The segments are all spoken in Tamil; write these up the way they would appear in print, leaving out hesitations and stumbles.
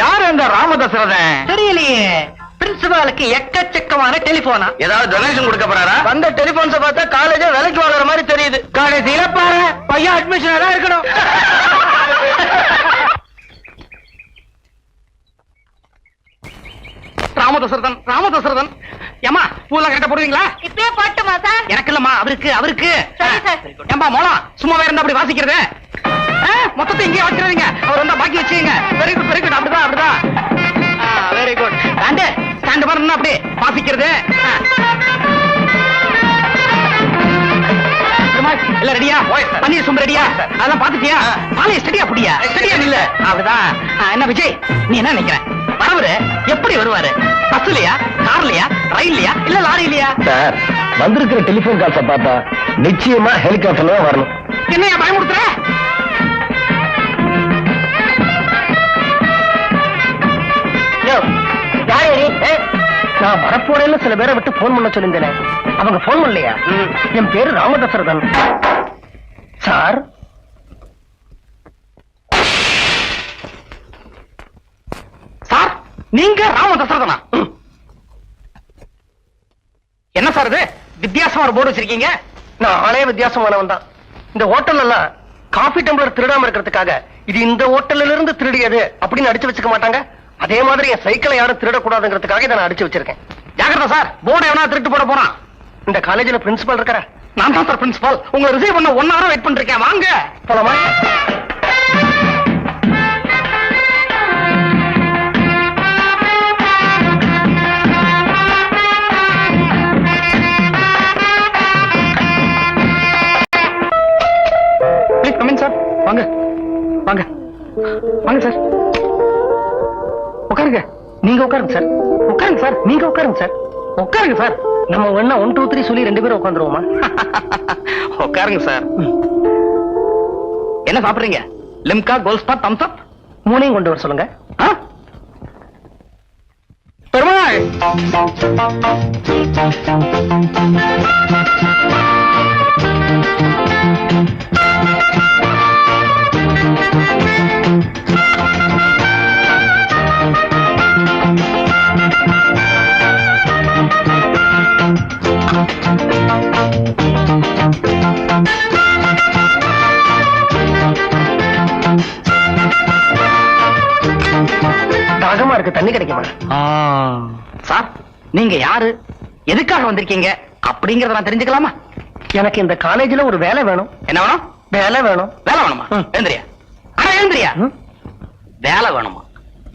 யாரு அந்த ராமதசரதன்? தெரியலையே. பிரின்சிபாலுக்கு எக்கச்சக்கமான டெலிபோனா. ஏதாவது டொனேஷன் கொடுக்க போறாரா? வந்த டெலிபோன்ஸ பார்த்தா காலேஜ் விலைக்கு வாங்குற மாதிரி தெரியுது. கடைசியில பாரு பையன் அட்மிஷன் தான் இருக்கணும். ராமதசரதன் ஏமா பூலாம் கரெக்டா போடுவீங்களா? இப்பயே போட்டுமா சார்? எனக்கு இல்லம்மா, அவருக்கு. சரி சார். ஏம்பா மோளம் சும்மா இருந்தா அப்படி வாசிக்கிறது. மொத்தத்தை இங்கே வச்சிருவீங்க. அவர் வந்தா பாக்கி வச்சுங்க. Very good. அப்படிதான். Very good. ஸ்டாண்ட் பண்ணா அப்படி வாசிக்கிறது. இல்ல ரெடியா? பன்னீர் சும் ரெடியா? அதான் பாத்துட்டியா? பாலைய ஸ்டடியா புடியா? ஸ்டடியா இல்ல. அப்படிதான். என்ன விஜய், நீ என்ன நினைக்கிற? வரவரு எப்படி வருவாரு? பஸ்லயா, கார்லயா, ரயில்லயா, இல்ல லாரிலயா? சார், வந்திருக்கிற டெலிபோன் கால்ஸ பார்த்தா நிச்சயமா ஹெலிகாப்டர்ல தான் வரணும். என்னையா பயமுடுத்துற? நான் வரப்போறேன்னு சில பேரை விட்டு போன் பண்ண சொல்லியிருந்தேன். அவங்க போன் பண்ணலையா? என் பேரு ராமதசரதன் சார். சார், நீங்க ராமதசரதனா? என்ன சார் இது வித்தியாசமா ஒரு போர்டு வச்சிருக்கீங்க? நான் ஆளே வித்தியாசமானவன் தான். இந்த ஹோட்டல் எல்லாம் காபி டம்ளர் திருடாம இருக்கிறதுக்காக இது இந்த ஹோட்டல்ல இருந்து திருடியது அப்படின்னு அடிச்சு வச்சுக்க மாட்டாங்க. அதே மாதிரி என் சைக்கிளை யாரும் திருடக்கூடாதுங்கிறதுக்காக இதை நான் அடிச்சு வச்சிருக்கேன். ஜாகிரதா சார், போர்டு எவனா திருட்டு போட போறான். இந்த காலேஜ்ல பிரின்சிபல் இருக்கிற நான் தான் சார் பிரின்சிபல். உங்களை ரிசீவ் பண்ண 1 hour வெயிட் பண்ணிருக்கேன். வாங்க போலாமா? Please come in sir. வாங்க சார். உட்காருங்க. நீங்க உட்காருங்க சார். உட்காருங்க சார். நீங்க உட்காருங்க சார். உட்காருங்க சார். நம்ம வேணா 1 2 3 சொல்லி 2 பேரும் உட்காந்துருவோமா? உட்காருங்க சார். என்ன சாப்பிடுறீங்க? லிம்கா, கோல்ஸ்பா, தம்ஸ் அப்? 3 கொண்டு வர சொல்லுங்க. பெருமாள், தாகமா இருக்கு, தண்ணி கிடைக்குமா? சார், நீங்க யாரு, எதுக்காக வந்திருக்கீங்க அப்படிங்கறத நான் தெரிஞ்சுக்கலாமா? எனக்கு இந்த காலேஜ்ல ஒரு வேலை வேணும். என்ன வேணும்? வேலை வேணும். வேலை வேணுமா? எழுந்திரியா. எழுந்திரியா. வேலை வேணுமா?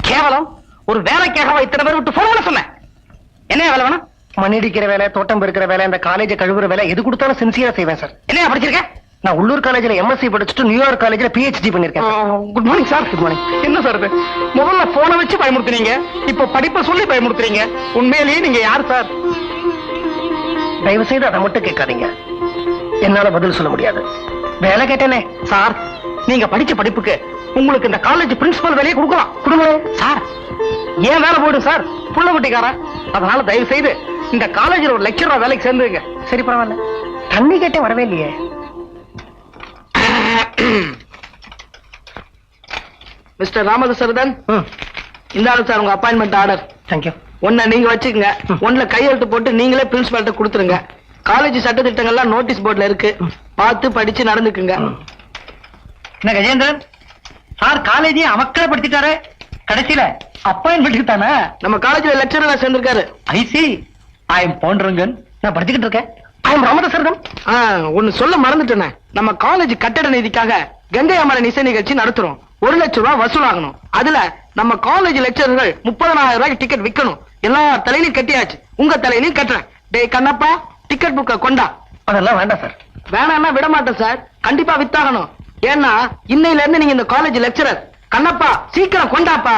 கேவலம் ஒரு வேலைக்காக இத்தனை பேர் விட்டு போன சொன்னேன். என்ன வேலை வேணும்? மண் இடிக்கிற வேலை, தோட்டம் பெருக்கிற வேலை, இந்த காலேஜ் கழுவுற வேலை, எது கொடுத்தாலும் சின்சியரா செய்வேன் சார். என்ன படிச்சிருக்க? நான் உள்ளூர் காலேஜ்ல எம்எஸ்சி படிச்சுட்டு நியூயார்க் காலேஜ்ல PhD பண்ணிருக்கேன். Good morning sir. Good morning. என்ன சார் இது? முதல்ல போனை வச்சு பயமுறுத்துறீங்க, இப்ப படிப்பை சொல்லி பயமுறுத்துறீங்க. உண்மையிலேயே நீங்க யார் சார்? தயவு செய்து அதை மட்டும் கேட்காதீங்க. என்னால பதில் சொல்ல முடியாது. வேலை கேட்டேனே சார். நீங்க படிச்ச படிப்புக்கு உங்களுக்கு இந்த காலேஜ் பிரின்சிபல் வேலையை கொடுக்கலாம். கொடுங்க சார். ஏன் வேலை போயிடும் சார்? புள்ள குட்டிக்காரன். அதனால தயவு செய்து இந்த காலேஜில் ஒரு லெக்சரா வேலைக்கு சேர்ந்துங்க. சரி, பரவாயில்ல. தண்ணி கேட்டே வரவே இல்லையே. மிஸ்டர் ராமதசரதன், இந்தாங்க சார் உங்க அப்பாயின்மெண்ட் ஆர்டர். தேங்க்யூ. ஒன்ன நீங்க வச்சுக்கங்க. ஒன்னுல கையெழுத்து போட்டு நீங்களே பிரின்சிபால்ட்ட கொடுத்துருங்க. காலேஜ் சட்ட திட்டங்கள்லாம் நோட்டீஸ் போர்ட்ல இருக்கு, பார்த்து படிச்சு நடந்துக்குங்க. என்ன கஜேந்திரன் சார், காலேஜே அமக்கலப்படுத்திட்டாரு. கடைசியில அப்பாயின்மெண்ட்டுக்கு தானே நம்ம காலேஜ்ல லெக்சரரா சேர்ந்திருக்காரு. IC I am பவுண்டரங்கன். நான் படிச்சுக்கிட்டு இருக்கேன். I am Ramadasarathan. ஒன்னு சொல்ல மறந்துட்டேனே. நம்ம காலேஜ் கட்டட நிதிக்காக கங்கை அமரன் இசை நிகழ்ச்சி நடத்துறோம். 1 லட்சம் ரூபாய் வசூலாகணும். அதுல நம்ம காலேஜ் லெக்சரர்கள் 30,000 ரூபாய்க்கு டிக்கெட் விற்கணும். எல்லா தலையிலையும் கட்டியாச்சு, உங்க தலையிலையும் கட்டுறேன். டேய் கண்ணப்பா, டிக்கெட் புக்க கொண்டா. அதெல்லாம் வேண்டாம் சார். வேணாம்னா விட மாட்டேன் சார். கண்டிப்பா வித்தாகணும். ஏன்னா இன்னையில இருந்து நீங்க இந்த காலேஜ் லெக்சரர். கண்ணப்பா, சீக்கிரம் கொண்டாப்பா.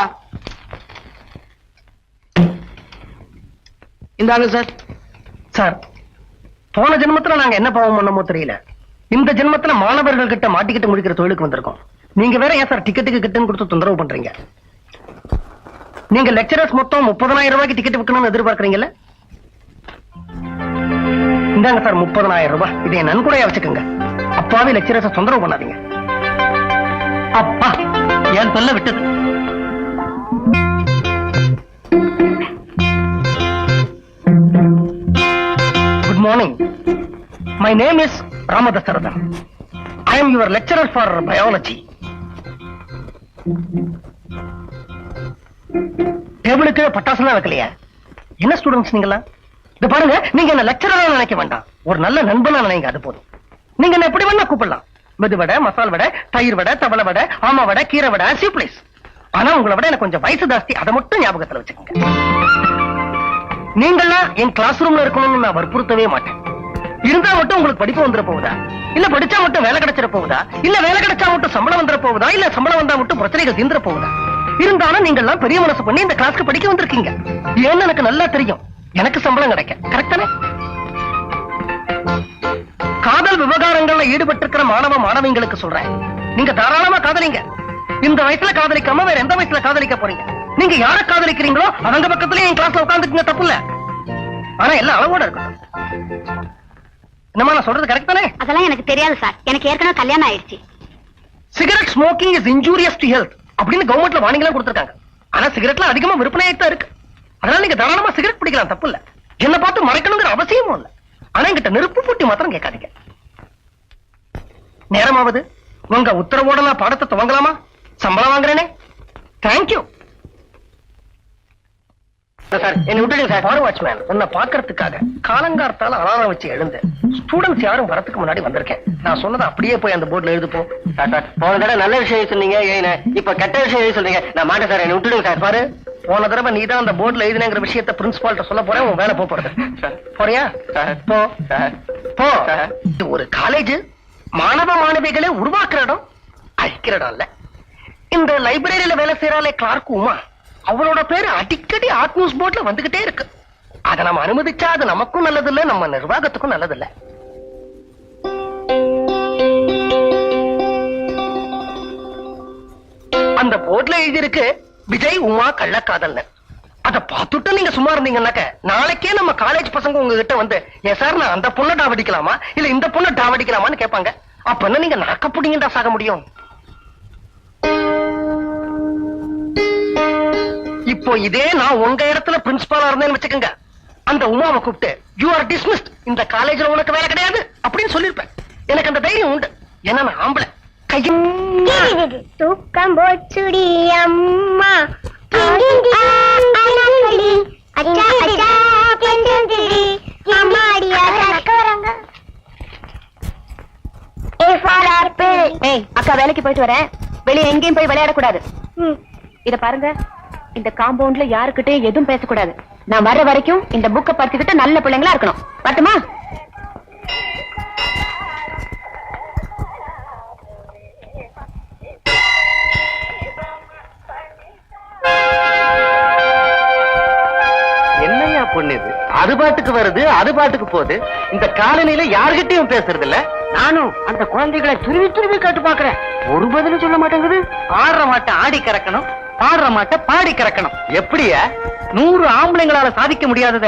இந்தாங்க சார். சார், போன ஜென்மத்துல நாங்க என்ன பாவம் பண்ணமோ தெரியல. இந்த ஜென்மத்துல மாணவர்கள் கிட்ட மாட்டிக்கிட்டு முடிக்கிற தொழிலுக்கு வந்திருக்கோம். நீங்க வேற ஏன் சார் டிக்கெட்டுக்கு கிட்டன்னு கொடுத்து தொந்தரவு பண்றீங்க? நீங்க லெக்சரர்ஸ் மொத்தம் 30,000 ரூபாய்க்கு டிக்கெட் விற்கணும்னு எதிர்பார்க்கறீங்கல்ல? இந்தாங்க சார் 30,000 ரூபாய். இதை நன்கொடையா வச்சுக்கோங்க. அப்பாவே லெக்சரர்ஸ் தொந்தரவு பண்ணாதீங்க. அப்பா, என் சொல்ல விட்டது. Name is Ramadasarathan. I am your lecturer for biology. டேபிளுக்கு பட்டாசுலாம் வைக்கலையா? என்ன ஸ்டூடெண்ட்ஸ் நீங்களா? இது பாருங்க, நீங்க என்ன லெக்சரரா நினைக்க வேண்டாம், ஒரு நல்ல நண்பனா நினைங்க, அது போதும். நீங்க என்ன எப்படி வேணா கூப்பிடலாம். மெது வடை, மசால் வடை, தயிர் வடை, தவளை வடை, ஆமா வடை, கீரை வடை, பிளீஸ். ஆனா உங்களை விட எனக்கு கொஞ்சம் வயசு ஜாஸ்தி, அதை மட்டும் ஞாபகத்துல வச்சுக்கோங்க. நீங்களாம் என் கிளாஸ் ரூம்ல இருக்கணும்னு நான் வற்புறுத்தவே மாட்டேன். இருந்தா மட்டும் உங்களுக்கு படிப்பு வந்துட போகுதா, இல்ல படிச்சா மட்டும் வேலை கிடைச்சிட போகுதா, இல்ல வேலை கிடைச்சா மட்டும் சம்பளம் வந்துட போகுதா, இல்ல சம்பளம் வந்தா மட்டும் பிரச்சனைகள் தீர்ந்துட போகுதா? இருந்தாலும் நீங்க எல்லாம் பெரிய மனசு பண்ணி இந்த கிளாஸ்க்கு படிக்க வந்திருக்கீங்க. ஏன்னு எனக்கு நல்லா தெரியும், எனக்கு சம்பளம் கிடைக்க. கரெக்ட் தானே? காதல் விவகாரங்கள்ல ஈடுபட்டிருக்கிற மாணவ மாணவிங்களுக்கு சொல்றேன், நீங்க தாராளமா காதலிங்க. இந்த வயசுல காதலிக்காம வேற எந்த வயசுல காதலிக்க போறீங்க? நீங்க யார காதலிக்கிறீங்களோ அவங்க பக்கத்துல என் கிளாஸ்ல உட்காந்துக்குங்க, தப்பு இல்ல. ஆனா எல்லாம் அளவோட இருக்கணும். என்னமா நான் சொல்றது கரெக்ட் தானே? அதெல்லாம் எனக்கு தெரியாது சார், எனக்கு ஏற்கனவே கல்யாணம் ஆயிடுச்சு. Cigarette smoking is injurious to health அப்படின்னு கவர்மெண்ட்ல வார்னிங் கொடுத்திருக்காங்க. ஆனா சிகரெட்ல அதிகமா விற்பனையாயிட்டு இருக்கு. அதனால நீங்க தாராளமா சிகரெட் பிடிக்கலாம், தப்பு இல்ல. என்ன பார்த்து மறைக்கணுங்கிற அவசியமும் இல்ல. ஆனா என்கிட்ட நெருப்பு பூட்டி மாத்திரம் கேட்காதீங்க. நேரமாவது உங்க உத்தரவோட நான் பாடத்தை துவங்கலாமா? சம்பளம் வாங்குறேனே. Thank you sir. என்ன விட்டுடுங்க சார். ஃபார் வாட்ச்மேன் உன்னை பாக்குறதுக்காக காலங்கார்த்தால அலாரம் வச்சு எழுந்து ஸ்டூடெண்ட்ஸ் யாரும் வரதுக்கு முன்னாடி வந்திருக்கேன். நான் சொன்னதை அப்படியே போய் அந்த போர்ட்ல எழுது போ. போன தடவை நல்ல விஷயம் சொன்னீங்க, இப்ப கெட்ட விஷயம் எழுதி சொல்றீங்க. நான் மாட்டேன் சார், என்ன விட்டுடுங்க சார். பாரு, போன தடவை நீ தான் அந்த போர்ட்ல எழுதினங்கிற விஷயத்த பிரின்சிபால்ட்ட சொல்ல போறேன். உன் வேலை போறது போறியா? போ போ. இது ஒரு காலேஜ், மாணவ மாணவிகளை உருவாக்குற இடம், அழிக்கிற இடம் இல்ல. இந்த லைப்ரரியில வேலை செய்யறாளே கிளார்க் உமா, அவளோட பேரு அடிக்கடி ஹாட் நியூஸ் போர்ட்ல வந்துகிட்டே இருக்கு. அதை நம்ம அனுமதிச்சா அது நமக்கும் நல்லது இல்ல, நம்ம நிர்வாகத்துக்கும் நல்லது இல்ல. அந்த போர்ட்ல எழுதி இருக்கு விஜய் உமா கள்ளக்காதல். அதை பார்த்துட்டு நீங்க சும்மா இருந்தீங்கன்னாக்க நாளைக்கே நம்ம காலேஜ் பசங்க உங்ககிட்ட வந்து, ஏன் சார் நான் அந்த பொண்ணை டாவடிக்கலாமா இல்ல இந்த பொண்ணை டாவடிக்கலாமான்னு கேட்பாங்க. அப்ப என்ன நீங்க நாக்க புடிங்கடா சாக முடியும்? இப்போ இதே நான் உங்க இடத்துல பிரின்சிபாலா இருந்தேன்னு வச்சுக்கோங்க, அந்த உமாவை கூப்பிட்டு யூ ஆர் டிஸ்மிஸ்ட், இந்த காலேஜ்ல உனக்கு வேலை கிடையாது அப்படின்னு சொல்லிருப்பேன். எனக்கு அந்த தைரியம் உண்டு, ஏன்னா நான் ஆம்பளை. தூக்கம் போச்சுடி அம்மா, அக்கா வேலைக்கு போயிட்டு வரேன், வெளியே எங்கேயும் போய் விளையாடக்கூடாது. இத பாருங்க, இந்த காம்பவுண்ட்ல யாருக்கிட்டையும் எதுவும் பேசக்கூடாது. நான் வர்ற வரைக்கும் இந்த புக்கை பறிச்சுக்கிட்டு நல்ல பிள்ளைங்களா இருக்கணும். பாட்டுமா? என்னையா பொண்ணு இது? அது பாட்டுக்கு வருது, அது பாட்டுக்கு போகுது. இந்த காலனியில யாருகிட்டையும் பேசுறது இல்ல. நானும் அந்த குழந்தைகளை துருவி துருவி கேட்டு பாக்குறேன், ஒரு பதிலும் சொல்ல மாட்டேங்குது. ஆடுற மாட்டை ஆடி கறக்கணும், பாடுற மாட்டை பாடி கறக்கணும். எப்படியா 100 ஆம்பளைங்களால சாதிக்க முடியாதத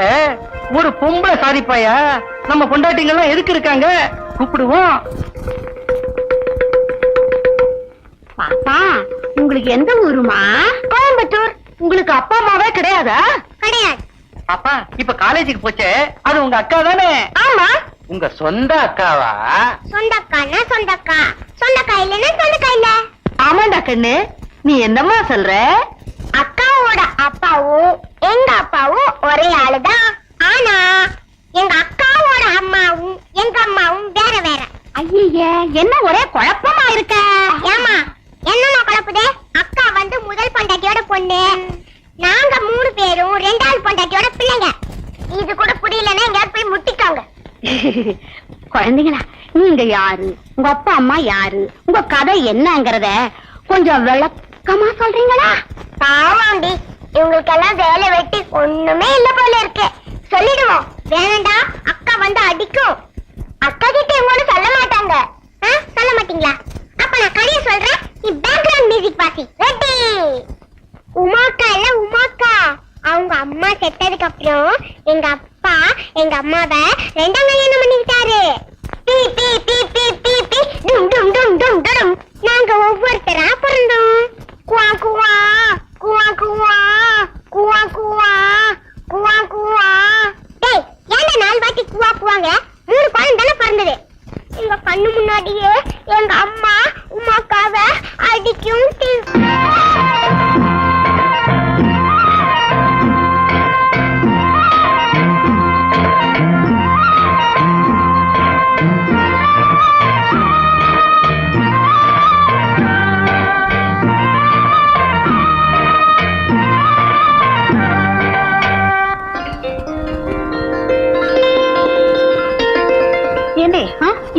ஒரு பொம்பளை சாதிப்பாயா? நம்ம பொண்டாட்டிங்கெல்லாம் எதுக்கு இருக்காங்க? கூப்பிடுவோம். பாப்பா, உங்களுக்கு எந்த ஊருமா? கோயம்புத்தூர். உங்களுக்கு அப்பா அம்மாவே கிடையாதா? கிடையாது. பாப்பா இப்ப காலேஜுக்கு போச்சே, அது உங்க அக்கா தானே? ஆமா. உங்க சொந்த அக்காவா? சொந்தக்கான சொந்தக்கா, சொந்தக்கா இல்லன்னா சொந்தக்கா இல்ல. ஆமாண்டா கண்ணு, நீ என்னம்மா சொல்ற? அக்காவோட அப்பாவும் எங்க அப்பாவும் ஒரே ஆளுதான். ஆனா எங்க அக்காவோட அம்மாவும் எங்க அம்மாவும் வேற வேற. ஐயே, என்ன ஒரே குழப்பமா இருக்க? ஏமா என்ன குழப்புதே? அக்கா வந்து முதல் பொண்டாட்டியோட பொண்ணு, நாங்க 3 பேரும் 2ஆவது பொண்டாட்டியோட பிள்ளைங்க. இது கூட புரியலன்னா எங்கயாவது போய் முட்டிக்காங்க. குழந்தைங்களா, நீங்க யாரு, உங்க அப்பா அம்மா யாரு, உங்க கதை என்னங்கறத கொஞ்சம் விளக்கமா சொல்றீங்களா? ஆமாண்டி, இவங்களுக்கெல்லாம் வேலை வெட்டி ஒண்ணுமே இல்ல போல இருக்கு. சொல்லிடுவோம். வேணாண்டா, அக்கா வந்து அடிக்கும். அக்கா கிட்ட இவங்க சொல்ல மாட்டாங்க. சொல்ல மாட்டீங்களா? அப்ப நான் கதையை சொல்றேன், நீ பேக்ரவுண்ட் மியூசிக் வாசி. ரெடி? உமாக்கா இல்ல உமாக்கா, அவங்க அம்மா செத்ததுக்கு அப்புறம் எங்க அப்பா எங்க அம்மாவை 2ஆம் கல்யாணம் பண்ணிக்கிட்டாரு. பீ பீ பீ பீ பீ பீ டும் டும் டும் டும் டும். நாங்க ஒவ்வொருத்தரா பிறந்தோம். குவா குவா குவா குவா குவா குவா குவா குவா. டேய், ஏன்டா 4 வாட்டி குவா குவாங்க? 3 குழந்தை தானே பிறந்தது. எங்க கண்ணு முன்னாடியே எங்க அம்மா உமாக்காவ அடிக்கும்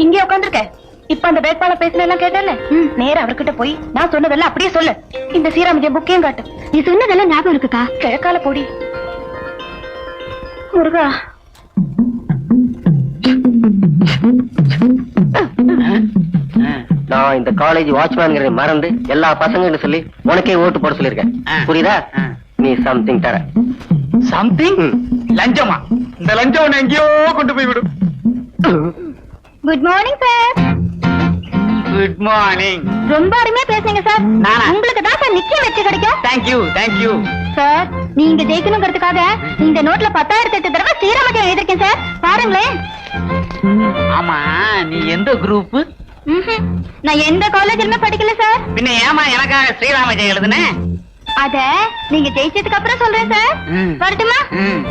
இங்கே உட்காந்துருக்க இப்ப அந்த வேட்பாளர் பேசின எல்லாம் கேட்டல நேரா அவர்கிட்ட போய் நான் சொன்னதெல்லாம் அப்படியே சொல்லு. இந்த சீராமஜியம் புக்கையும் காட்டு. நீ சொன்னதெல்லாம் ஞாபகம் இருக்குக்கா? கிழக்கால போடி முருகா. நான் இந்த காலேஜ் வாட்ச்மேன் மறந்து எல்லா பசங்க சொல்லி உனக்கே ஓட்டு போட சொல்லிருக்கேன். புரியுதா? நீ சம்திங் தர. சம்திங்? லஞ்சமா? இந்த லஞ்சம் உன்னை எங்கேயோ கொண்டு போய் விடும். Good morning sir. Good morning. ரொம்ப அருமையா பேசுங்க சார். உங்களுக்கு தான் சார் நிச்சயம் வெற்றி கிடைக்கும். Thank you sir. நீங்க ஜெயிக்கணுங்கிறதுக்காக இந்த நோட்ல 10,008 தடவை சீராமஜியம் எழுதிருக்கேன் சார். பாருங்களேன். ஆமா, நீ எந்த குரூப்? நான் எந்த காலேஜ்லயுமே படிக்கல சார். பின்ன ஏமா எனக்காக ஸ்ரீராமஜெயம் எழுதுன? அத நீங்க ஜெயிச்சதுக்கு அப்புறம் சொல்றேன் சார். வரட்டுமா?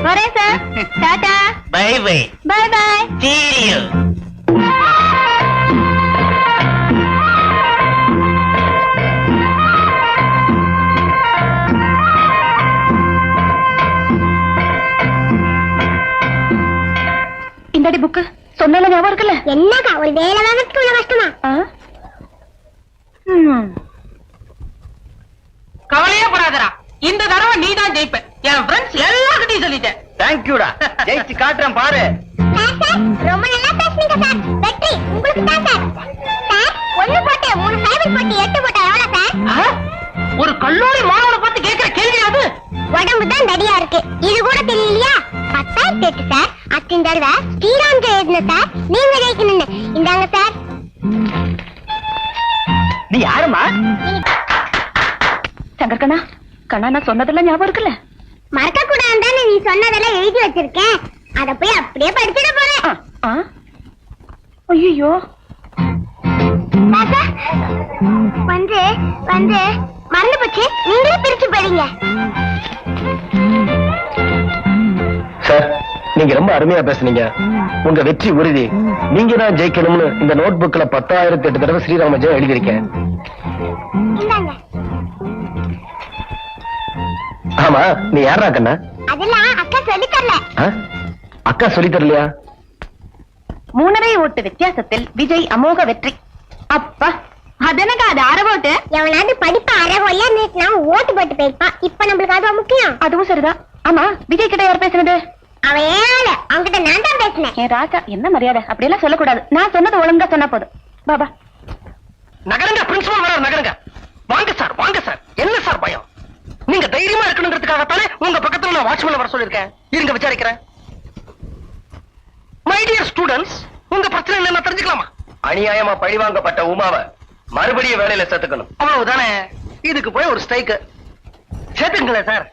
வரேன் sir. Tata. Bye bye. Bye bye. See you. இந்தடி புக்கு சொன்னால ஞாபகம் இருக்குல்ல? என்னக்கா ஒரு வேலை வாங்கறதுக்கு உள்ள கஷ்டமா? கவலையே படாதடா, இந்த தடவை நீ தான் ஜெயிப்ப. என் ஃப்ரெண்ட்ஸ் எல்லார்கிட்டயும் சொல்லிட்டேன். தேங்க்யூடா. ஜெயிச்சு காட்டுறேன் பாரு. சார் ரொம்ப நல்லா பேசுனீங்க சார். வெற்றி உங்களுக்கு தான் சார். சார் 1 போட்டு 3 சைபர் போட்டு 8 போட்டா எவ்வளவு சார்? ஒரு கல்லூரி மாணவனை பார்த்து கேட்கிற கேள்வி அது? உடம்பு தான் தடியா இருக்கு, இது கூட தெரியலையா? 10,008 சார். அத்தின் தடவை ஸ்ரீராம் எழுதின சார். நீங்க ஜெயிக்கணும்னு. இந்தாங்க சார். நீ யாருமா? சங்கர் கண்ணா, கண்ணா நான் சொன்னதெல்லாம் ஞாபகம் இருக்குல்ல? மறக்க கூடாதுன்னு நீ சொன்னதெல்லாம் எழுதி வச்சிருக்கேன். அத போய் அப்படியே படிச்சிட போறேன். ஐயோ வந்து வந்து மறந்து போச்சு. நீங்களே பிரிச்சு படிங்க. சார், நீங்க ரொம்ப அருமையா பேசுனீங்க. உங்க வெற்றி உறுதி. நீங்க தான் ஜெயிக்கணும்னு இந்த நோட் புக்ல 10,008 தடவை ஸ்ரீராமஜெயம் எழுதியிருக்கேன். இந்தாங்க. ஆமா, நீ யாரா கண்ணா? அதெல்லாம் அக்கா சொல்லி தரல. அக்கா சொல்லி தரலையா? 3.5 ஓட்டு வித்தியாசத்தில் விஜய் அமோக வெற்றி. அப்பா அதனக்கா அது அரை ஓட்டு. எவனாவது படிப்ப அறகொல்ல நான் ஓட்டு போட்டு போயிருப்பான். இப்ப நம்மளுக்கு அதுவும் முக்கியம். அதுவும் சரிதான். ஆமா, விஜய் கிட்ட யார் பேசுனது? அவன் ஏழு. அவன்கிட்ட நான் தான் பேசினேன். ஏன் ராஜா, என்ன மரியாதை? அப்படியெல்லாம் சொல்லக்கூடாது. நான் சொன்னது ஒழுங்கா சொன்னா போதும். பாபா நகருங்க, பிரின்சிபல் வர நகருங்க. வாங்க சார், வாங்க சார். என்ன சார் பயம்? நீங்க தைரியமா இருக்கணுங்கிறதுக்காகத்தானே உங்க பக்கத்துல நான் வாட்ச்மேன் வர சொல்லிருக்கேன். இருங்க விசாரிக்கிறேன். மை டியர் ஸ்டூடெண்ட்ஸ், உங்க பிரச்சனை என்ன தெரிஞ்சுக்கலாமா? அநியாயமா பழிவாங்கப்பட்ட உமாவை மறுபடியும் வேலையில சேர்த்துக்கணும். அவ்வளவுதானே. இதுக்கு போய் ஒரு ஸ்ட்ரைக் சேர்த்துங்களேன் சார்.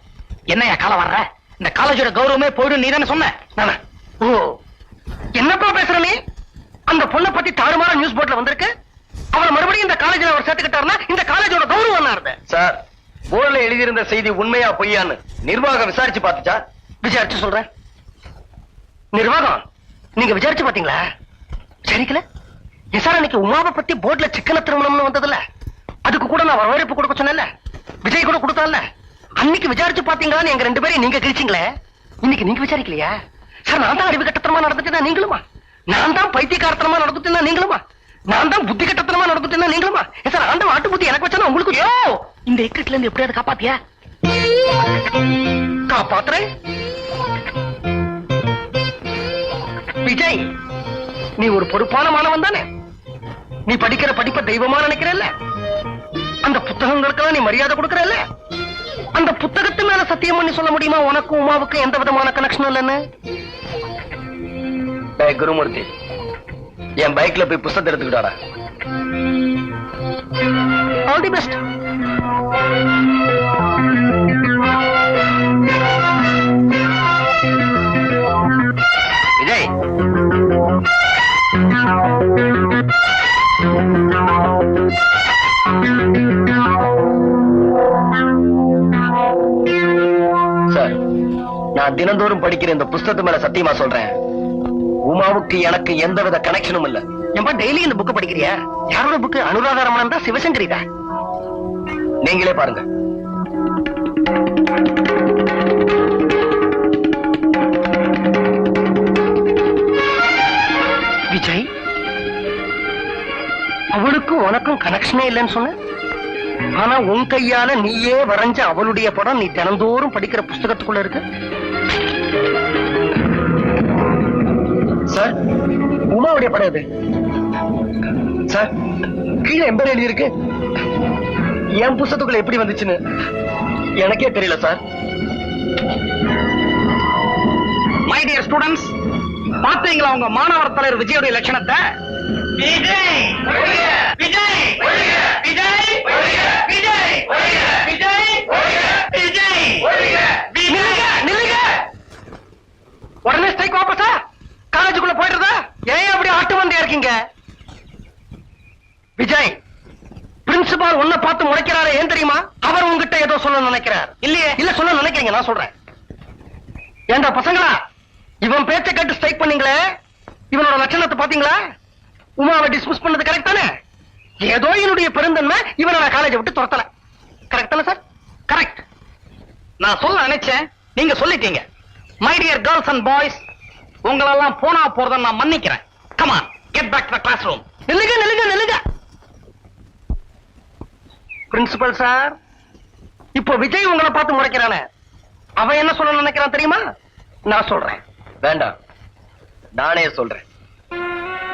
என்னையா கால வர்ற? இந்த காலேஜோட கௌரவமே போயிடும். நீ தானே சொன்ன? ஓ, என்னப்பா பேசுற நீ? அந்த பொண்ணை பத்தி தாறுமாற நியூஸ் போர்ட்ல வந்திருக்கு. அவரை மறுபடியும் இந்த காலேஜ்ல அவர் சேர்த்துக்கிட்டாருன்னா இந்த காலேஜோட கௌரவம் என்ன இருந்த? சார், போர்ட்ல எழுதியிருந்த செய்தி உண்மையா பொய்யான்னு நிர்வாகம் விசாரிச்சு பார்த்துச்சா? விசாரிச்சு சொல்றேன். நிர்வாகம், நீங்க விசாரிச்சு பாத்தீங்களா? விசாரிக்கல? சார், அன்னைக்கு உமாவை பத்தி போர்ட்ல சிக்கன திருமணம்னு வந்ததுல, அதுக்கு கூட நான் வரவேற்பு கொடுக்க சொன்னேன்ல. விஜய் கூட கொடுத்தான்ல. அன்னைக்கு விசாரிச்சு பாத்தீங்களான்னு எங்க 2 பேரையும் நீங்க கிழிச்சிங்களே. இன்னைக்கு நீங்க விசாரிக்கலையா? சார், நான் தான் அறிவு கட்டத்தனமா நடந்துட்டேன்னா நீங்களுமா? நான் தான் பைத்தியக்காரத்தனமா நடந்துட்டேன்னா நீங்களுமா? நான் தான் புத்தி கட்டத்தனமா நடந்துட்டேன்னா நீங்களுமா? சார், ஆண்ட ஆட்டு புத்தி எனக்கு வச்சா உங்களுக்கு இந்த இக்கட்ல இருந்து எப்படியாவது காப்பாத்தியா? காப்பாத்துறேன். விஜய், நீ ஒரு பொறுப்பான மாணவன் தானே? நீ படிக்கிற படிப்பை தெய்வமா நினைக்கிறல்ல? அந்த புத்தகங்களுக்கெல்லாம் நீ மரியாதை கொடுக்கறல்ல? அந்த புத்தகத்து மேல சத்தியம் பண்ணி சொல்ல முடியுமா உனக்கும் உமாவுக்கும் எந்த விதமான கனெக்ஷன் இல்லைன்னு? குருமூர்த்தி, என் பைக்ல போய் புத்தகத்தை எடுத்துக்கிட்டாரா? All the best. விஜய், நான் தினந்தோறும் படிக்கிற இந்த புஸ்தகத்து மேல சத்தியமா சொல்றேன், உமாவுக்கு எனக்கு எந்தவித கனெக்ஷனும் இல்ல. ஏன்பா டெய்லி இந்த புக் படிக்கிறியா? யாரோட புக்கு? அனுராதா ரமணன் தான், சிவசங்கரி தான். நீங்களே பாருங்க. விஜய், அவளுக்கும் உனக்கும் கனெக்ஷனே இல்லைன்னு சொன்ன. ஆனா உன் கையால நீயே வரைஞ்ச அவளுடைய படம் நீ தினந்தோறும் படிக்கிற புஸ்தகத்துக்குள்ள இருக்கு. சார், உமாவுடைய படம் இது சார். கீழே எம்பர் எழுதி இருக்கு. என் புஸ்தகத்துக்குள்ள எப்படி வந்துச்சுன்னு எனக்கே தெரியல சார். மை டியர் ஸ்டூடெண்ட்ஸ், பாத்தீங்களா உங்க மாணவர் தலைவர் விஜயோட லட்சணத்தை? விஜய் விஜய் விஜய் விஜய் விஜய் விஜய். உடனே ஸ்ட்ரைக் வாபஸா? காலேஜுக்குள்ள போயிடுறதா? ஏன் அப்படி ஆட்டு வண்டியா இருக்கீங்க? விஜய், பிரின்சிபால் உன்னை பார்த்து முறைக்கிறாரு, ஏன் தெரியுமா? அவர் உங்ககிட்ட ஏதோ சொல்ல நினைக்கிறார். இல்லையே? இல்ல சொல்ல நினைக்கிறீங்க, நான் சொல்றேன். ஏண்டா பசங்களா, இவன் பேச்ச கேட்டு ஸ்ட்ரைக் பண்ணீங்களே, இவனோட லட்சணத்தை பாத்தீங்களா? உமாவை டிஸ்மிஸ் பண்ணது கரெக்ட் தானே? ஏதோ என்னுடைய பெருந்தன்மை இவனை நான் காலேஜை விட்டு துரத்தல. கரெக்ட் தானே சார்? கரெக்ட். நான் சொல்ல நினைச்சேன், நீங்க சொல்லிட்டீங்க. My dear girls and boys, உங்களெல்லாம் போனா போறத நான் மன்னிக்கிறேன். Come on, get back to the classroom. நில்லுங்க நில்லுங்க நில்லுங்க. பிரின்சிபல் சார், இப்போ விஜய் உங்களை பார்த்து முறைக்கிறானே, அவன் என்ன சொல்ல நினைக்கிறான் தெரியுமா? நான் சொல்றேன். வேண்டாம், நானே சொல்றேன்.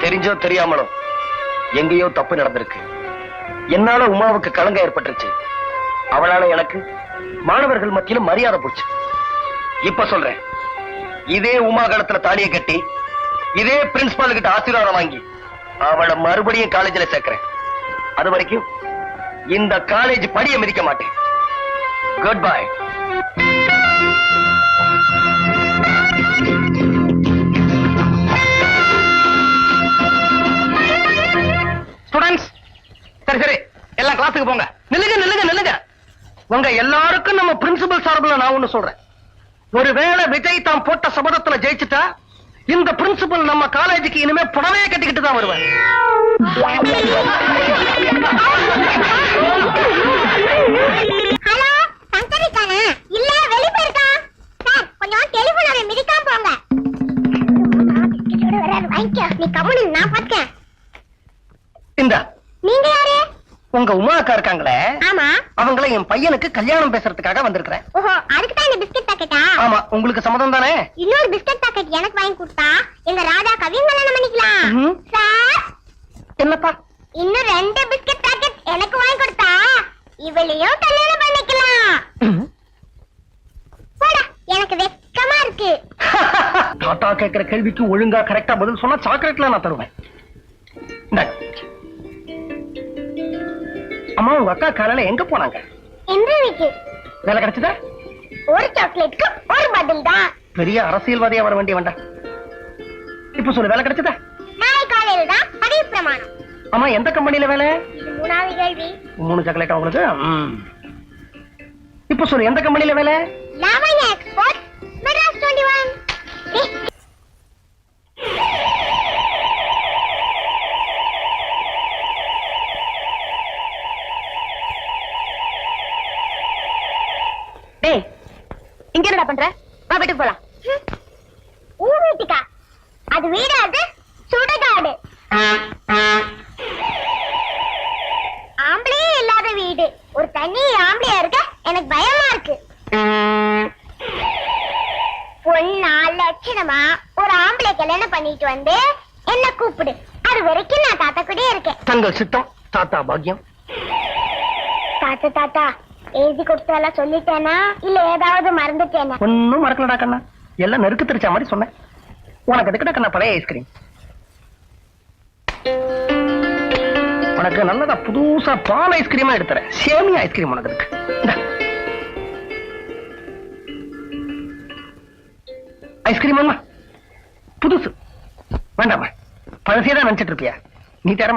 தெரிஞ்சோ தெரியாமலோ எங்கேயோ தப்பு நடந்திருக்கு. என்னால உமாவுக்கு களங்கம் ஏற்பட்டுருச்சு. அவளால எனக்கு மாணவர்கள் மத்தியில மரியாதை போச்சு. இப்ப சொல்றேன், இதே உமா காலத்துல தாலியை கட்டி இதே பிரின்சிபால் கிட்ட ஆசீர்வாதம் வாங்கி அவளை மறுபடியும் காலேஜ்ல சேர்க்கிறேன். அது வரைக்கும் இந்த காலேஜ் படியை மிதிக்க மாட்டேன். Good bye. ஸ்டூடெண்ட்ஸ், சரி சரி, எல்லாம் கிளாஸுக்கு போங்க. நில்லுங்க நில்லுங்க நில்லுங்க. உங்க எல்லாருக்கும் நம்ம பிரின்சிபல் சார்பில் நான் ஒண்ணு சொல்றேன். ஒருவேளை விஜய் தான் போட்ட சபதத்துல ஜெயிச்சுட்டா, இந்த பிரின்சிபல் நம்ம காலேஜுக்கு இனிமே புடவையே கட்டிக்கிட்டு தான் வருவேன். ஹலோ, சங்கரிக்கானா? இல்ல, வெளிய போயிருக்கா. சார், கொஞ்சம் டெலிபோனை மிதிக்காம போங்க. வாங்கிக்க, நீ கம்முனு, நான் பாத்துக்கேன். இந்த நீங்க யாரு? உங்க உமா அக்கா இருக்காங்களே, ஆமா. அவங்கள என் பையனுக்கு கல்யாணம் பேசுறதுக்காக வந்திருக்கிறேன். ஓஹோ, அதுக்கு தான் இந்த பிஸ்கட் பாக்கெட்டா? ஆமா, உங்களுக்கு சம்மதம் தானே? இன்னொரு பிஸ்கட் பாக்கெட் எனக்கு வாங்கி கொடுத்தா எங்க ராஜா கவியும் கல்யாணம் பண்ணிக்கலாம். ம்ஹும். சார், என்னப்பா? இன்னும் 2 பிஸ்கட் பாக்கெட் எனக்கு வாங்கி கொடுத்தா இவளையும் கல்யாணம் பண்ணிக்கலாம். போடா, எனக்கு வெக்கமா இருக்கு. டாட்டா கேட்கிற கேள்விக்கு ஒழுங்கா கரெக்டா பதில் சொன்னா சாக்லேட்ல நான் தருவேன். இந்தாங்க. அம்மா, உங்க அக்கா காலையில எங்க போனாங்க? இன்டர்வியூக்கு. வேலை கிடைச்சதா? ஒரு சாக்லேட்க்கு ஒரு பதில் தான். பெரிய அரசியல்வாதியா வர வேண்டிய வேண்டாம். இப்ப சொல்லு, வேலை கிடைச்சதா? நாளை காலையில தான் பதவி பிரமாணம். ஆமா, எந்த கம்பெனில வேலை? இது 3வது கேள்வி. 3 சாக்லேட் உங்களுக்கு. இப்ப சொல்லு, எந்த கம்பெனில வேலை? லாவண்யா எக்ஸ்போர்ட், மெட்ராஸ் 21. டேய், இங்க என்னடா பண்ற? வா, வீட்டுக்கு போலாம். ஊர் வீட்டுக்கா? அது வீடாது, சுடுகாடு. ஆம்பளையே இல்லாத வீடு. ஒரு தனி ஆம்பளையா இருக்க எனக்கு பயமா இருக்கு. பொண்ணா லட்சணமா ஒரு ஆம்பளை கல்யாணம் பண்ணிட்டு வந்து என்ன கூப்பிடு. அது வரைக்கும் நான் தாத்தா கூட இருக்கேன். தங்கள் சித்தம், தாத்தா பாக்கியம். தாத்தா தாத்தா, எழுதி கொடுத்தாலாம் சொல்லிட்டேனா இல்ல ஏதாவது மறந்துட்டேனா? ஒன்னும் மறக்கலடா கண்ணா, எல்லாம் நெருக்கு தெரிச்ச மாதிரி சொன்னேன். உனக்கு எதுக்கிட்ட கண்ணா பழைய ஐஸ்கிரீம்? உனக்கு நல்லதா புதுசா பால் ஐஸ்கிரீமா எடுத்துறேன். சேமியா ஐஸ்கிரீம் உனக்கு இருக்கு. ஐஸ்கிரீம் புதுசு வேண்டாமா? பழசே தான் நினைச்சிட்டு இருப்பியா? நீ தர